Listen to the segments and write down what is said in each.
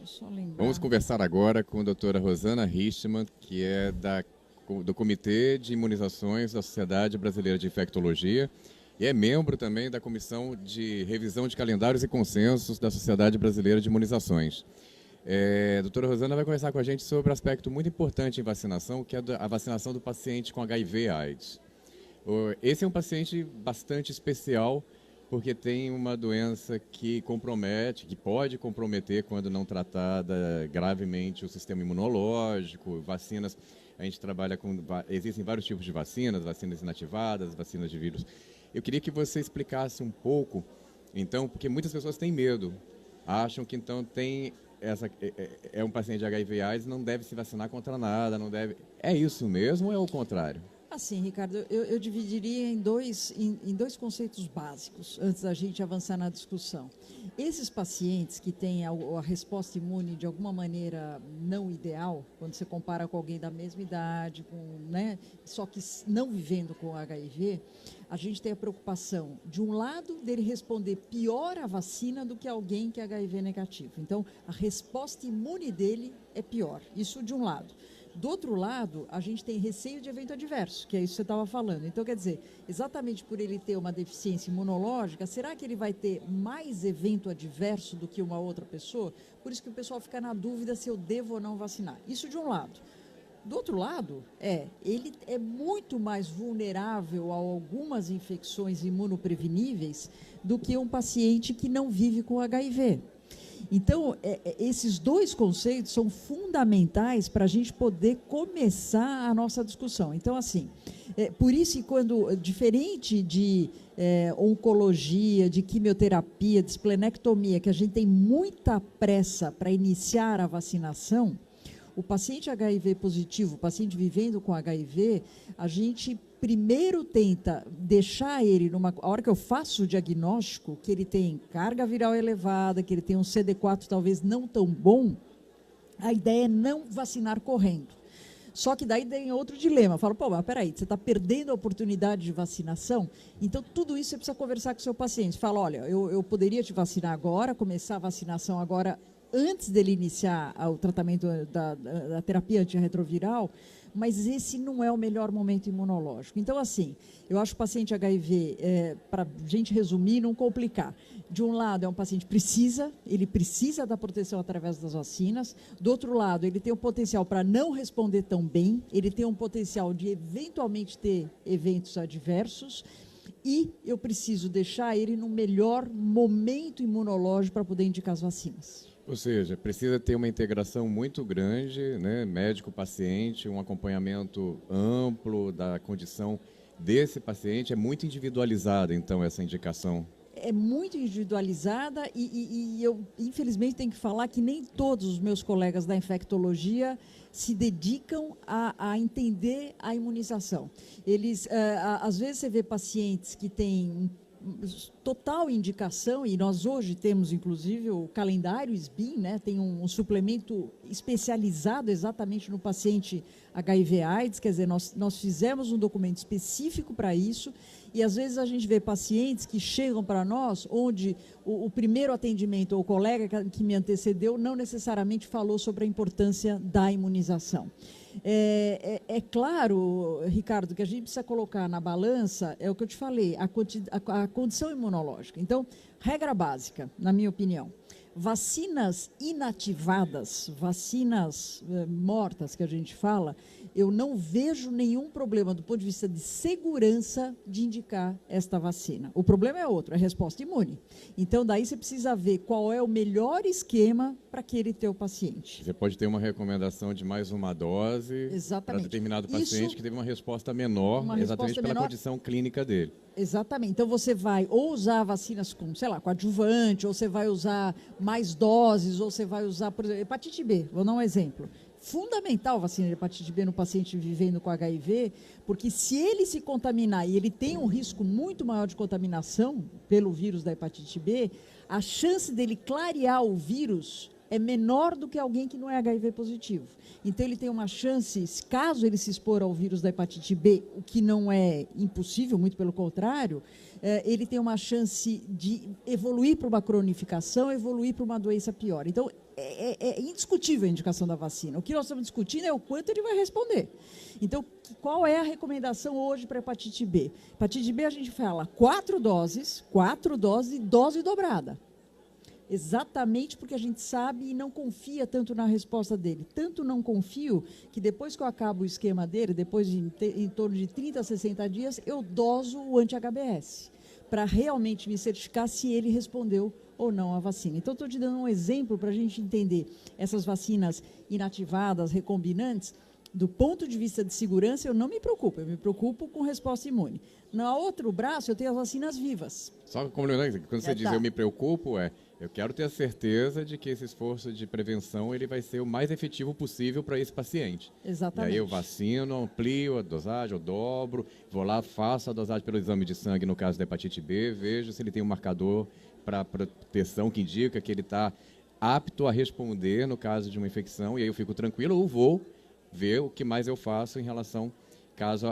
eu só lembrar. Vamos conversar agora com a doutora Rosana Richman, que é do Comitê de Imunizações da Sociedade Brasileira de Infectologia e é membro também da Comissão de Revisão de Calendários e Consensos da Sociedade Brasileira de Imunizações. A doutora Rosana vai conversar com a gente sobre um aspecto muito importante em vacinação, que é a vacinação do paciente com HIV/AIDS. Esse é um paciente bastante especial, porque tem uma doença que compromete, que pode comprometer, quando não tratada, gravemente o sistema imunológico, vacinas. A gente trabalha existem vários tipos de vacinas inativadas, vacinas de vírus. Eu queria que você explicasse um pouco, então, porque muitas pessoas têm medo, acham que então é um paciente de HIV/AIDS, não deve se vacinar contra nada, não deve. É isso mesmo ou é o contrário? Assim, Ricardo, eu dividiria em dois conceitos básicos, antes da gente avançar na discussão. Esses pacientes que têm a resposta imune de alguma maneira não ideal, quando você compara com alguém da mesma idade, só que não vivendo com HIV, a gente tem a preocupação, de um lado, dele responder pior à vacina do que alguém que é HIV negativo. Então, a resposta imune dele é pior, isso de um lado. Do outro lado, a gente tem receio de evento adverso, que é isso que você estava falando. Então, quer dizer, exatamente por ele ter uma deficiência imunológica, será que ele vai ter mais evento adverso do que uma outra pessoa? Por isso que o pessoal fica na dúvida se eu devo ou não vacinar. Isso de um lado. Do outro lado, ele é muito mais vulnerável a algumas infecções imunopreveníveis do que um paciente que não vive com HIV. Então, esses dois conceitos são fundamentais para a gente poder começar a nossa discussão. Então, assim, por isso que diferente de oncologia, de quimioterapia, de esplenectomia, que a gente tem muita pressa para iniciar a vacinação, o paciente HIV positivo, o paciente vivendo com HIV, a gente primeiro tenta deixar ele a hora que eu faço o diagnóstico, que ele tem carga viral elevada, que ele tem um CD4 talvez não tão bom, a ideia é não vacinar correndo. Só que daí tem outro dilema, eu falo, mas peraí, você está perdendo a oportunidade de vacinação, então tudo isso você precisa conversar com o seu paciente. Fala, olha, eu poderia te vacinar agora, começar a vacinação agora, antes dele iniciar o tratamento da terapia antirretroviral, mas esse não é o melhor momento imunológico. Então, assim, eu acho que o paciente HIV, para a gente resumir, não complicar. De um lado, é um paciente ele precisa da proteção através das vacinas. Do outro lado, ele tem o potencial para não responder tão bem, ele tem um potencial de eventualmente ter eventos adversos, e eu preciso deixar ele no melhor momento imunológico para poder indicar as vacinas. Ou seja, precisa ter uma integração muito grande, né, médico-paciente, um acompanhamento amplo da condição desse paciente. É muito individualizada, então, essa indicação. É muito individualizada e eu, infelizmente, tenho que falar que nem todos os meus colegas da infectologia se dedicam a entender a imunização. Eles, às vezes, você vê pacientes que têm total indicação, e nós hoje temos, inclusive, o calendário SBIM, né, tem um suplemento especializado exatamente no paciente HIV/AIDS, quer dizer, nós fizemos um documento específico para isso, e às vezes a gente vê pacientes que chegam para nós, onde o primeiro atendimento, ou o colega que me antecedeu, não necessariamente falou sobre a importância da imunização. É claro, Ricardo, que a gente precisa colocar na balança, é o que eu te falei, a condição imunológica. Então, regra básica, na minha opinião, vacinas inativadas, vacinas mortas que a gente fala, eu não vejo nenhum problema do ponto de vista de segurança de indicar esta vacina. O problema é outro, é a resposta imune. Então, daí você precisa ver qual é o melhor esquema para aquele teu paciente. Você pode ter uma recomendação de mais uma dose para determinado paciente que teve uma resposta menor, exatamente pela condição clínica dele. Exatamente. Então, você vai ou usar vacinas com, sei lá, coadjuvante, ou você vai usar mais doses, ou você vai usar, por exemplo, hepatite B, vou dar um exemplo. Fundamental a vacina de hepatite B no paciente vivendo com HIV, porque se ele se contaminar e ele tem um risco muito maior de contaminação pelo vírus da hepatite B, a chance dele clarear o vírus é menor do que alguém que não é HIV positivo. Então, ele tem uma chance, caso ele se expor ao vírus da hepatite B, o que não é impossível, muito pelo contrário, ele tem uma chance de evoluir para uma cronificação, evoluir para uma doença pior. Então, é indiscutível a indicação da vacina. O que nós estamos discutindo é o quanto ele vai responder. Então, qual é a recomendação hoje para hepatite B? Hepatite B, a gente fala 4 doses e dose dobrada. Exatamente porque a gente sabe e não confia tanto na resposta dele. Tanto não confio que depois que eu acabo o esquema dele, depois de em torno de 30 a 60 dias, eu doso o anti-HBS, para realmente me certificar se ele respondeu ou não à vacina. Então, estou te dando um exemplo para a gente entender essas vacinas inativadas, recombinantes. Do ponto de vista de segurança, eu não me preocupo, eu me preocupo com resposta imune. No outro braço, eu tenho as vacinas vivas. Só complementando, quando você diz eu me preocupo, eu quero ter a certeza de que esse esforço de prevenção ele vai ser o mais efetivo possível para esse paciente. Exatamente. E aí eu vacino, amplio a dosagem, eu dobro, vou lá, faço a dosagem pelo exame de sangue no caso da hepatite B, vejo se ele tem um marcador para proteção que indica que ele está apto a responder no caso de uma infecção, e aí eu fico tranquilo, ou vou ver o que mais eu faço em relação, caso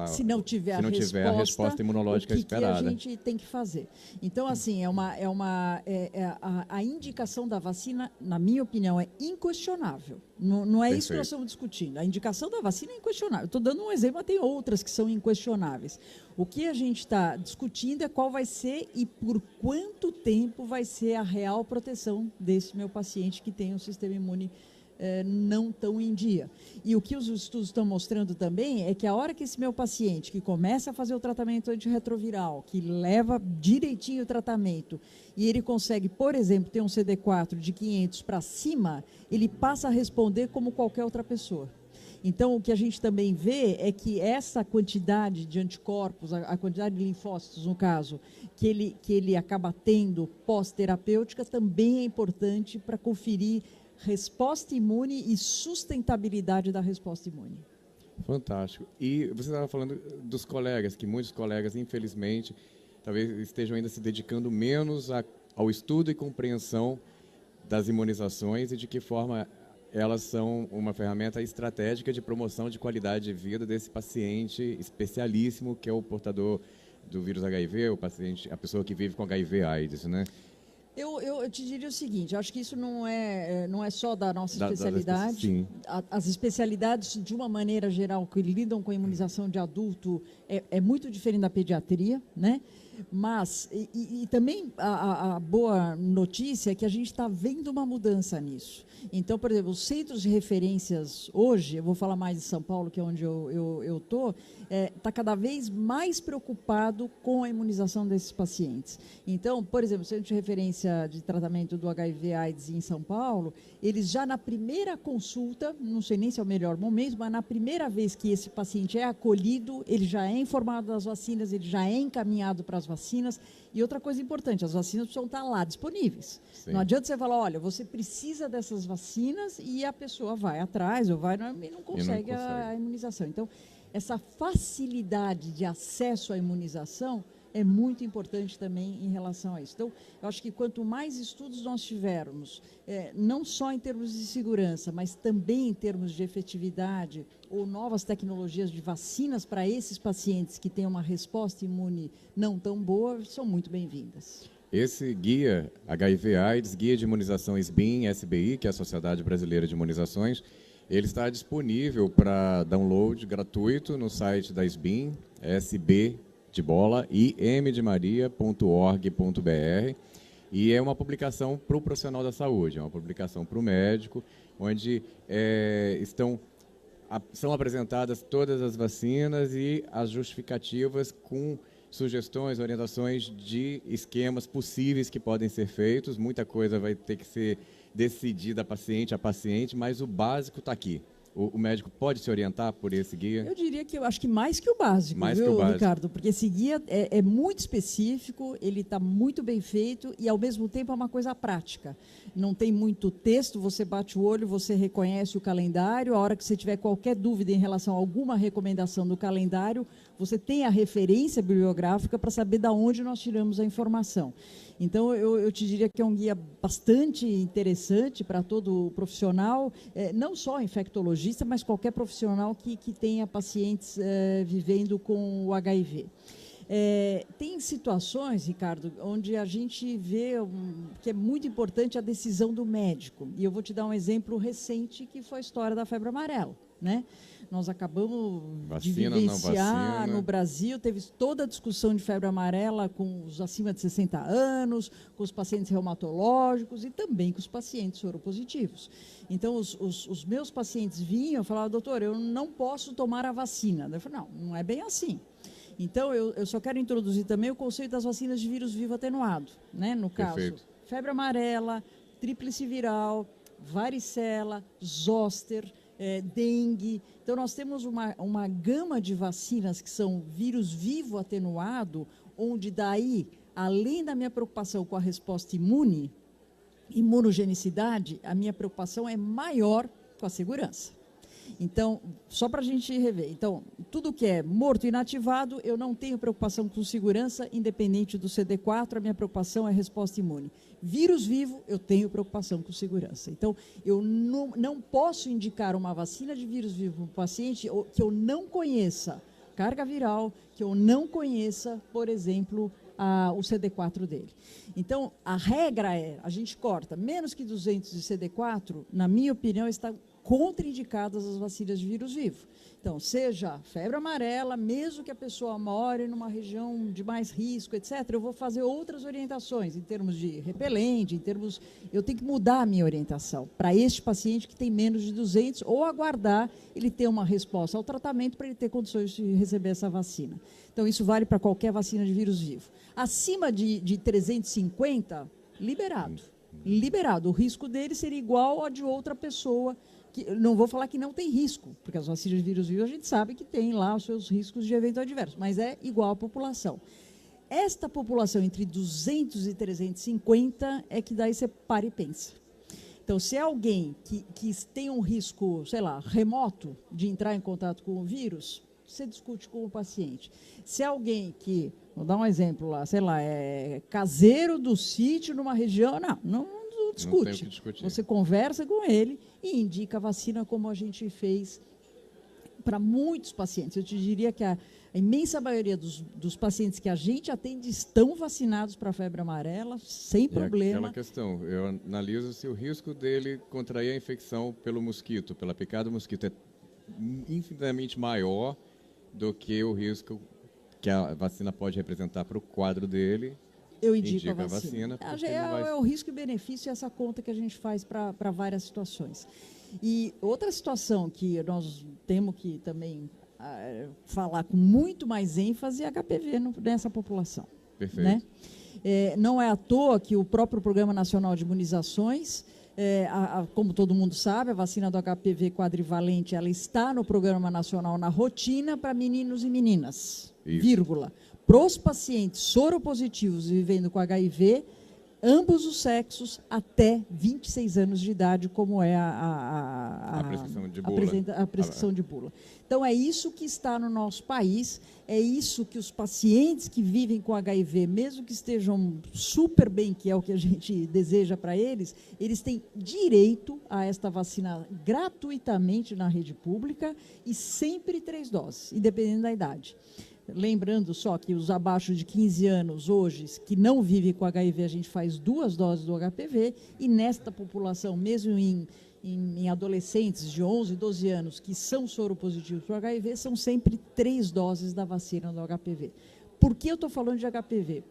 se não tiver a resposta imunológica esperada. O que a gente tem que fazer? Então, assim, a indicação da vacina, na minha opinião, é inquestionável. Não é isso que nós estamos discutindo. A indicação da vacina é inquestionável. Estou dando um exemplo, mas tem outras que são inquestionáveis. O que a gente está discutindo é qual vai ser e por quanto tempo vai ser a real proteção desse meu paciente que tem um sistema imune não tão em dia. E o que os estudos estão mostrando também é que a hora que esse meu paciente, que começa a fazer o tratamento antirretroviral, que leva direitinho o tratamento, e ele consegue, por exemplo, ter um CD4 de 500 para cima, ele passa a responder como qualquer outra pessoa. Então, o que a gente também vê é que essa quantidade de anticorpos, a quantidade de linfócitos, no caso, que ele acaba tendo pós-terapêutica, também é importante para conferir resposta imune e sustentabilidade da resposta imune. Fantástico. E você estava falando dos colegas, que muitos colegas, infelizmente, talvez estejam ainda se dedicando menos ao estudo e compreensão das imunizações e de que forma elas são uma ferramenta estratégica de promoção de qualidade de vida desse paciente especialíssimo, que é o portador do vírus HIV, a pessoa que vive com HIV/AIDS, né? Eu te diria o seguinte, eu acho que isso não é só da nossa especialidade. Sim. As especialidades, de uma maneira geral, que lidam com a imunização de adulto, é muito diferente da pediatria, né? Mas, e também a boa notícia é que a gente está vendo uma mudança nisso. Então, por exemplo, os centros de referências hoje, eu vou falar mais de São Paulo, que é onde eu estou, está cada vez mais preocupado com a imunização desses pacientes. Então, por exemplo, o centro de referência de tratamento do HIV/AIDS em São Paulo, eles já na primeira consulta, não sei nem se é o melhor momento, mas na primeira vez que esse paciente é acolhido, ele já é informado das vacinas, ele já é encaminhado para as vacinas. E outra coisa importante, as vacinas precisam estar lá disponíveis. Sim. Não adianta você falar, olha, você precisa dessas vacinas e a pessoa vai atrás ou vai e não consegue a imunização. Então, essa facilidade de acesso à imunização é muito importante também em relação a isso. Então, eu acho que quanto mais estudos nós tivermos, não só em termos de segurança, mas também em termos de efetividade ou novas tecnologias de vacinas para esses pacientes que têm uma resposta imune não tão boa, são muito bem-vindas. Esse guia HIV/AIDS, Guia de Imunização SBIM, que é a Sociedade Brasileira de Imunizações, ele está disponível para download gratuito no site da SBIM, SB de bola, imdemaria.org.br, e é uma publicação para o profissional da saúde, é uma publicação para o médico, onde são apresentadas todas as vacinas e as justificativas com sugestões, orientações de esquemas possíveis que podem ser feitos. Muita coisa vai ter que ser decidida paciente a paciente, mas o básico está aqui. O médico pode se orientar por esse guia? Eu diria que eu acho que mais que o básico, Ricardo? Porque esse guia é muito específico, ele está muito bem feito e, ao mesmo tempo, é uma coisa prática. Não tem muito texto, você bate o olho, você reconhece o calendário, a hora que você tiver qualquer dúvida em relação a alguma recomendação do calendário, você tem a referência bibliográfica para saber de onde nós tiramos a informação. Então, eu te diria que é um guia bastante interessante para todo profissional, não só infectologista, mas qualquer profissional que tenha pacientes vivendo com o HIV. Tem situações, Ricardo, onde a gente vê que é muito importante a decisão do médico. E eu vou te dar um exemplo recente, que foi a história da febre amarela, né? Nós acabamos de vivenciar no Brasil, teve toda a discussão de febre amarela com os acima de 60 anos, com os pacientes reumatológicos e também com os pacientes soropositivos. Então, os meus pacientes vinham e falavam, doutor, eu não posso tomar a vacina. Eu falei, não é bem assim. Então, eu só quero introduzir também o conceito das vacinas de vírus vivo atenuado, né? No caso, febre amarela, tríplice viral, varicela, zoster, dengue. Então, nós temos uma gama de vacinas que são vírus vivo atenuado, onde daí, além da minha preocupação com a resposta imune, imunogenicidade, a minha preocupação é maior com a segurança. Então, só para a gente rever. Então, tudo que é morto e inativado, eu não tenho preocupação com segurança, independente do CD4, a minha preocupação é resposta imune. Vírus vivo, eu tenho preocupação com segurança. Então, eu não posso indicar uma vacina de vírus vivo para um paciente que eu não conheça carga viral, que eu não conheça, por exemplo, o CD4 dele. Então, a regra a gente corta menos que 200 de CD4, na minha opinião, está contraindicadas as vacinas de vírus vivo. Então, seja febre amarela, mesmo que a pessoa more numa região de mais risco, etc., eu vou fazer outras orientações, em termos de repelente, eu tenho que mudar a minha orientação para este paciente que tem menos de 200, ou aguardar ele ter uma resposta ao tratamento para ele ter condições de receber essa vacina. Então, isso vale para qualquer vacina de vírus vivo. Acima de 350, liberado. Liberado. O risco dele seria igual ao de outra pessoa. Não vou falar que não tem risco, porque as vacinas de vírus vivo a gente sabe que tem lá os seus riscos de evento adverso, mas é igual à população. Esta população entre 200 e 350 é que daí você para e pensa. Então, se é alguém que tem um risco, sei lá, remoto de entrar em contato com o vírus, você discute com o paciente. Se é alguém que, vou dar um exemplo lá, sei lá, é caseiro do sítio numa região, não discute. Você conversa com ele e indica a vacina, como a gente fez para muitos pacientes. Eu te diria que a imensa maioria dos pacientes que a gente atende estão vacinados para a febre amarela, sem problema. Aquela questão, eu analiso se o risco dele contrair a infecção pelo mosquito, pela picada do mosquito, é infinitamente maior do que o risco que a vacina pode representar para o quadro dele. Eu indico a vacina. É o risco e benefício, essa conta que a gente faz para várias situações. E outra situação que nós temos que também falar com muito mais ênfase é HPV nessa população. Perfeito. Né? Não é à toa que o próprio Programa Nacional de Imunizações, como todo mundo sabe, a vacina do HPV quadrivalente, ela está no Programa Nacional na rotina para meninos e meninas, vírgula. Para os pacientes soropositivos vivendo com HIV, ambos os sexos até 26 anos de idade, como é a prescrição de bula. Então, é isso que está no nosso país, é isso que os pacientes que vivem com HIV, mesmo que estejam super bem, que é o que a gente deseja para eles têm direito a esta vacina gratuitamente na rede pública e sempre 3 doses, independente da idade. Lembrando só que os abaixo de 15 anos hoje, que não vivem com HIV, a gente faz 2 doses do HPV, e nesta população, mesmo em adolescentes de 11, 12 anos, que são soropositivos para o HIV, são sempre 3 doses da vacina do HPV. Por que eu estou falando de HPV?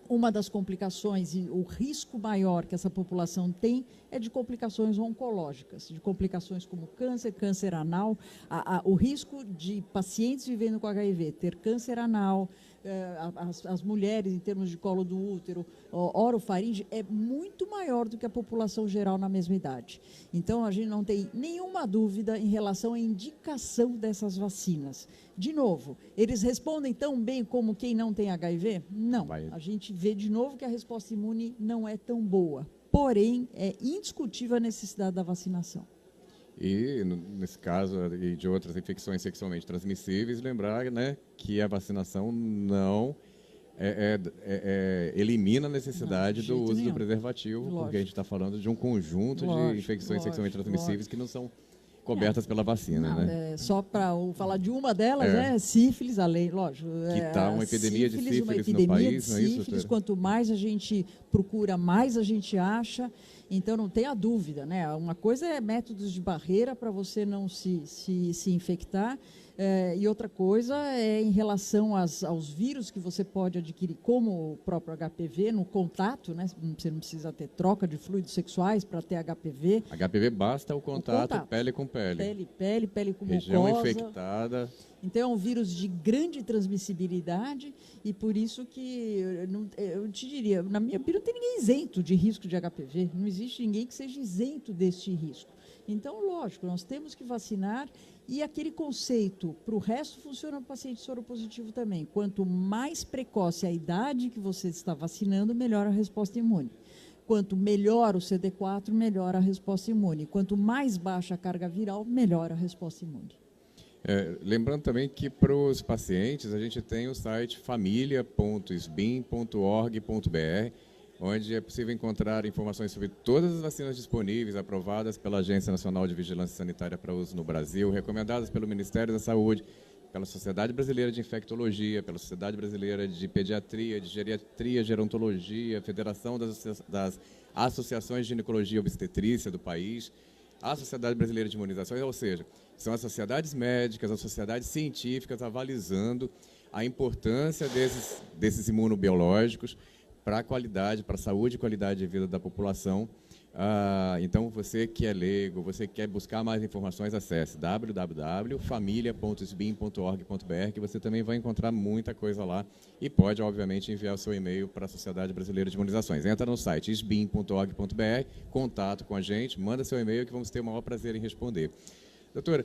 Uma das complicações e o risco maior que essa população tem é de complicações oncológicas, de complicações como câncer, câncer anal. O risco de pacientes vivendo com HIV ter câncer anal, as mulheres em termos de colo do útero, orofaringe, é muito maior do que a população geral na mesma idade. Então, a gente não tem nenhuma dúvida em relação à indicação dessas vacinas. De novo, eles respondem tão bem como quem não tem HIV? Não. A gente vê de novo que a resposta imune não é tão boa. Porém, é indiscutível a necessidade da vacinação. E, nesse caso, e de outras infecções sexualmente transmissíveis, lembrar, né, que a vacinação não elimina a necessidade do uso do preservativo, Lógico. porque a gente está falando de um conjunto de infecções sexualmente transmissíveis que não são cobertas pela vacina, né? Só para falar de uma delas, sífilis, além, lógico. Que está uma epidemia de sífilis no país, não é isso, doutora? Quanto mais a gente procura, mais a gente acha. Então, não tenha dúvida, né? Uma coisa é métodos de barreira para você não se infectar, e outra coisa é em relação aos vírus que você pode adquirir, como o próprio HPV, no contato, né? Você não precisa ter troca de fluidos sexuais para ter HPV. HPV basta o contato pele com pele. Pele com região mucosa. Infectada. Então, é um vírus de grande transmissibilidade e por isso que, eu te diria, na minha opinião, não tem ninguém isento de risco de HPV. Não existe ninguém que seja isento deste risco. Então, lógico, nós temos que vacinar e aquele conceito, para o resto, funciona para o paciente soropositivo também. Quanto mais precoce a idade que você está vacinando, melhor a resposta imune. Quanto melhor o CD4, melhor a resposta imune. Quanto mais baixa a carga viral, melhor a resposta imune. Lembrando também que para os pacientes a gente tem o site familia.sbim.org.br, onde é possível encontrar informações sobre todas as vacinas disponíveis, aprovadas pela Agência Nacional de Vigilância Sanitária para uso no Brasil, recomendadas pelo Ministério da Saúde, pela Sociedade Brasileira de Infectologia, pela Sociedade Brasileira de Pediatria, de Geriatria, Gerontologia, Federação das Associações de Ginecologia e Obstetrícia do país, a Sociedade Brasileira de Imunizações, ou seja, são as sociedades médicas, as sociedades científicas avalizando a importância desses imunobiológicos para a qualidade, para a saúde e qualidade de vida da população. Então, você que é leigo, você que quer buscar mais informações, acesse www.familia.sbim.org.br, que você também vai encontrar muita coisa lá e pode, obviamente, enviar o seu e-mail para a Sociedade Brasileira de Imunizações. Entra no site sbim.org.br, contato com a gente, manda seu e-mail que vamos ter o maior prazer em responder. Doutora,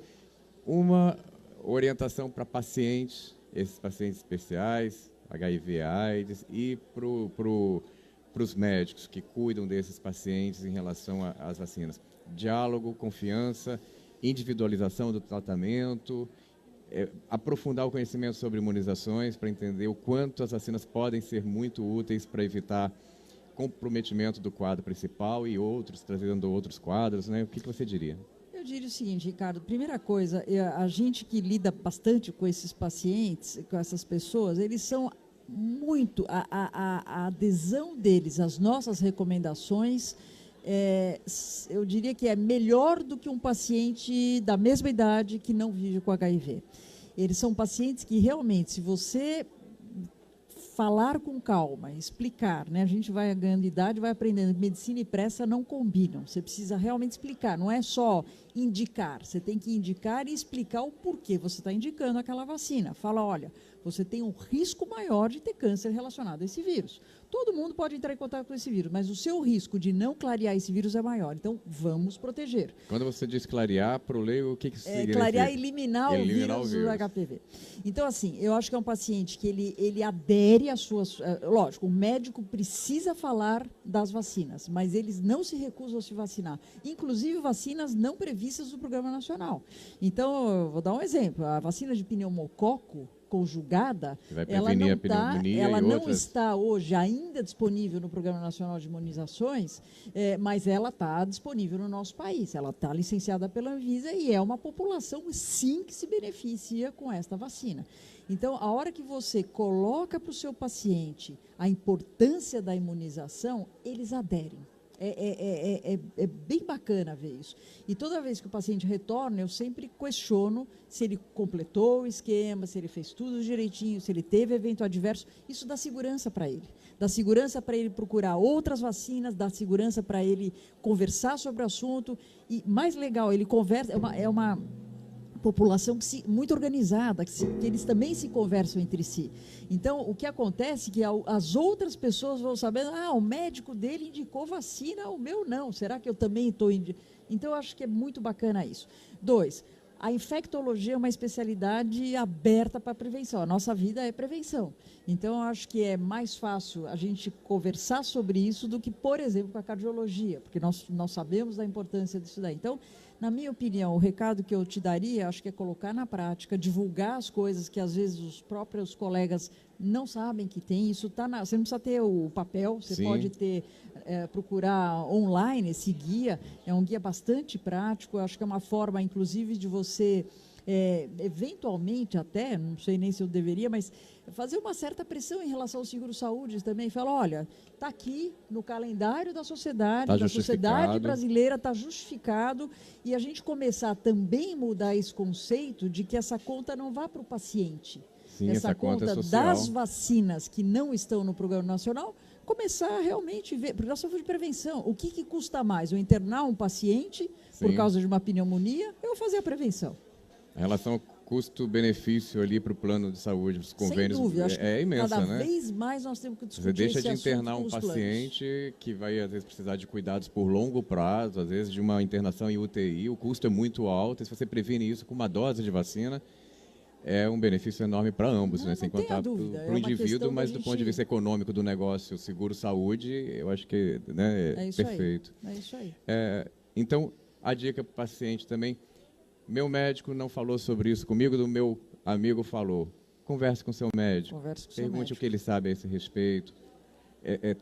uma orientação para pacientes, esses pacientes especiais, HIV, AIDS, e para os médicos que cuidam desses pacientes em relação às vacinas. Diálogo, confiança, individualização do tratamento, aprofundar o conhecimento sobre imunizações para entender o quanto as vacinas podem ser muito úteis para evitar comprometimento do quadro principal e outros, trazendo outros quadros, né? O que você diria? Eu diria o seguinte, Ricardo, primeira coisa, a gente que lida bastante com esses pacientes, com essas pessoas, eles são muito, a adesão deles às nossas recomendações, eu diria que é melhor do que um paciente da mesma idade que não vive com HIV. Eles são pacientes que realmente, se você falar com calma, explicar, né? A gente vai ganhando idade, vai aprendendo que medicina e pressa não combinam. Você precisa realmente explicar, não é só indicar. Você tem que indicar e explicar o porquê você está indicando aquela vacina. Fala, olha, você tem um risco maior de ter câncer relacionado a esse vírus. Todo mundo pode entrar em contato com esse vírus, mas o seu risco de não clarear esse vírus é maior. Então, vamos proteger. Quando você diz clarear, para o leigo, o que significa? Clarear, eliminar o vírus do HPV. Então, assim, eu acho que é um paciente que ele adere às suas... lógico, o médico precisa falar das vacinas, mas eles não se recusam a se vacinar. Inclusive, vacinas não previstas no Programa Nacional. Então, eu vou dar um exemplo. A vacina de pneumococo conjugada, ela não está hoje ainda disponível no Programa Nacional de Imunizações, mas ela está disponível no nosso país. Ela está licenciada pela Anvisa e é uma população, sim, que se beneficia com esta vacina. Então, a hora que você coloca para o seu paciente a importância da imunização, eles aderem. É bem bacana ver isso. E toda vez que o paciente retorna, eu sempre questiono se ele completou o esquema, se ele fez tudo direitinho, se ele teve evento adverso. Isso dá segurança para ele. Dá segurança para ele procurar outras vacinas, dá segurança para ele conversar sobre o assunto. E, mais legal, ele conversa, é uma população muito organizada, que eles também se conversam entre si. Então, o que acontece é que as outras pessoas vão sabendo, o médico dele indicou vacina, o meu não, será que eu também estou indicando? Então, eu acho que é muito bacana isso. 2, a infectologia é uma especialidade aberta para a prevenção. A nossa vida é prevenção. Então, eu acho que é mais fácil a gente conversar sobre isso do que, por exemplo, com a cardiologia, porque nós sabemos da importância disso daí. Então, Na minha opinião, o recado que eu te daria, acho que é colocar na prática, divulgar as coisas que às vezes os próprios colegas não sabem que tem. Isso tá você não precisa ter o papel, você Sim. pode ter, procurar online esse guia, é um guia bastante prático, eu acho que é uma forma, inclusive, de você, eventualmente até, não sei nem se eu deveria, mas fazer uma certa pressão em relação ao seguro-saúde também, falar, olha, está aqui no calendário da sociedade, Tá da sociedade justificado. brasileira, está justificado, e a gente começar também a mudar esse conceito de que essa conta não vá para o paciente. Sim, essa conta conta social. das vacinas que não estão no Programa Nacional, começar a realmente ver, porque nós estamos de prevenção, o que custa mais, eu internar um paciente por Sim. causa de uma pneumonia, eu fazer a prevenção? A relação custo-benefício ali para o plano de saúde, os convênios, Sem dúvida, acho que é imensa, cada né? vez mais nós temos que discutir Você deixa esse de assunto internar com um os planos. paciente que vai, às vezes, precisar de cuidados por longo prazo, às vezes de uma internação em UTI, o custo é muito alto, e se você previne isso com uma dose de vacina, é um benefício enorme para ambos, Não, né? Sem não tenha contar para dúvida, é o uma indivíduo, questão mas da do ponto de gente- vista econômico do negócio, seguro-saúde, eu acho que, né, É isso perfeito. aí, é isso aí. Então, a dica para o paciente também, meu médico não falou sobre isso comigo, do meu amigo falou. Converse com seu médico, Converse com seu pergunte médico. o que ele sabe a esse respeito,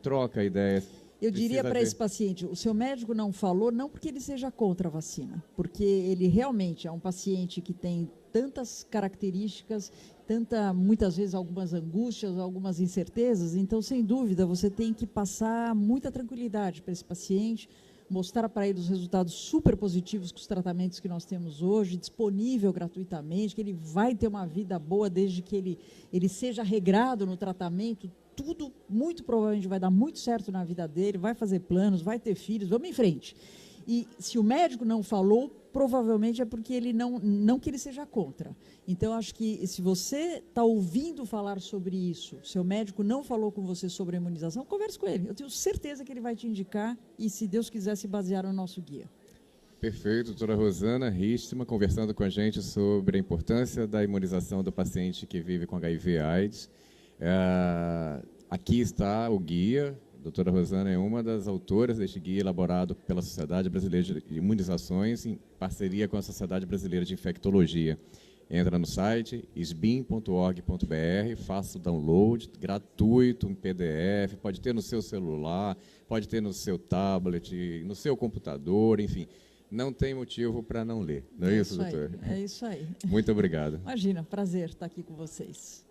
troca ideias. Eu diria Precisa para ver. esse paciente, o seu médico não falou, não porque ele seja contra a vacina, porque ele realmente é um paciente que tem tantas características, muitas vezes algumas angústias, algumas incertezas, então, sem dúvida, você tem que passar muita tranquilidade para esse paciente, mostrar para ele os resultados super positivos com os tratamentos que nós temos hoje, disponível gratuitamente, que ele vai ter uma vida boa desde que ele seja regrado no tratamento, tudo muito provavelmente vai dar muito certo na vida dele, vai fazer planos, vai ter filhos, vamos em frente. E se o médico não falou, provavelmente é porque ele não que ele seja contra. Então, acho que se você está ouvindo falar sobre isso, seu médico não falou com você sobre a imunização, converse com ele. Eu tenho certeza que ele vai te indicar e, se Deus quiser, se basear no nosso guia. Perfeito, doutora Rosana Ristmann, conversando com a gente sobre a importância da imunização do paciente que vive com HIV/AIDS. Aqui está o guia. A doutora Rosana é uma das autoras deste guia elaborado pela Sociedade Brasileira de Imunizações em parceria com a Sociedade Brasileira de Infectologia. Entra no site sbim.org.br, faça o download gratuito, um PDF, pode ter no seu celular, pode ter no seu tablet, no seu computador, enfim. Não tem motivo para não ler. Não é isso, doutor? É isso aí. Muito obrigado. Imagina, prazer estar aqui com vocês.